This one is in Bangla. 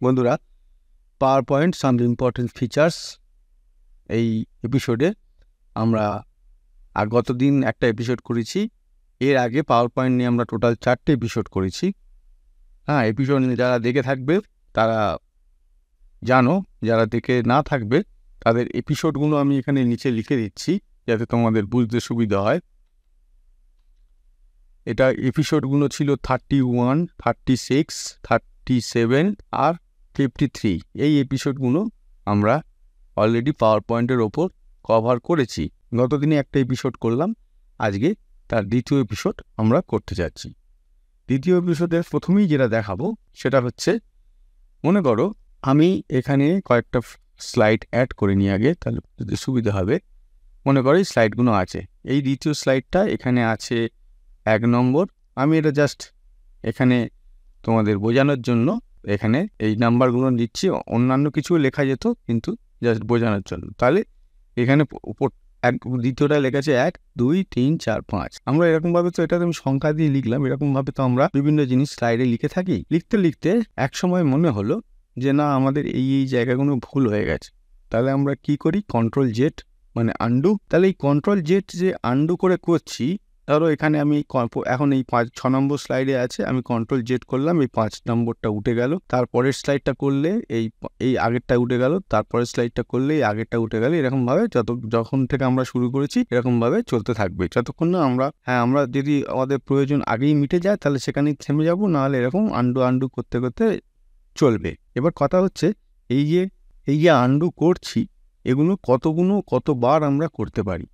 বন্ধুরা, power point some important features এই এপিসোডে আমরা গত দিন একটা এপিসোড করেছি। এর আগে পাওয়ার পয়েন্ট নিয়ে আমরা টোটাল 4টে এপিসোড করেছি। এপিসোড যারা দেখে থাকবে তারা জানো, যারা দেখে না থাকবে তাদের এপিসোডগুলো আমি এখানে নিচে লিখে দিচ্ছি যাতে তোমাদের বুঝতে সুবিধা হয়। এটা এপিসোডগুলো ছিল 31, 36, 37 আর 53। এই এপিসোডগুলো আমরা অলরেডি পাওয়ার পয়েন্টের ওপর কভার করেছি। গতদিনে একটা এপিসোড করলাম, আজকে তার দ্বিতীয় এপিসোড আমরা করতে যাচ্ছি। দ্বিতীয় এপিসোডের প্রথমেই যেটা দেখাবো সেটা হচ্ছে, মনে করো আমি এখানে কয়েকটা স্লাইড অ্যাড করে নিই আগে, তাহলে যদি সুবিধা হবে। মনে করো এই স্লাইডগুলো আছে, এই দ্বিতীয় স্লাইডটা এখানে আছে 1 নম্বর। আমি এটা জাস্ট এখানে তোমাদের বোঝানোর জন্য এখানে এই নাম্বারগুলো দিচ্ছি, অন্যান্য কিছু লেখা যেত কিন্তু জাস্ট বোঝানোর জন্য। তাহলে এখানে উপর দ্বিতীয়টা লেখা আছে 1, 2, 3, 4, 5। আমরা এরকমভাবে, তো এটা আমি সংখ্যা দিয়ে লিখলাম, এরকমভাবে তো আমরা বিভিন্ন জিনিস স্লাইডে লিখে থাকি। লিখতে লিখতে এক সময় মনে হলো যে না, আমাদের এই জায়গাগুলো ভুল হয়ে গেছে। তাহলে আমরা কি করি, কন্ট্রোল জেড মানে আন্ডু। তাহলে এই কন্ট্রোল জেড যে আন্ডু করে করছি, ধরো এখানে আমি এখন এই 6 নম্বর স্লাইডে আছে, আমি কন্ট্রোল জেড করলাম, এই 5 নম্বরটা উঠে গেল। তারপরের স্লাইডটা করলে এই আগেরটা উঠে গেল, তারপরের স্লাইডটা করলে এই আগেরটা উঠে গেল। এরকমভাবে যখন থেকে আমরা শুরু করেছি এরকমভাবে চলতে থাকবে যতক্ষণ না আমরা যদি আমাদের প্রয়োজন আগেই মিটে যায় তাহলে সেখানেই থেমে যাব, নাহলে এরকম আন্ডু করতে করতে চলবে। এবার কথা হচ্ছে, এই যে আন্ডু করছি, এগুলো কতবার আমরা করতে পারি।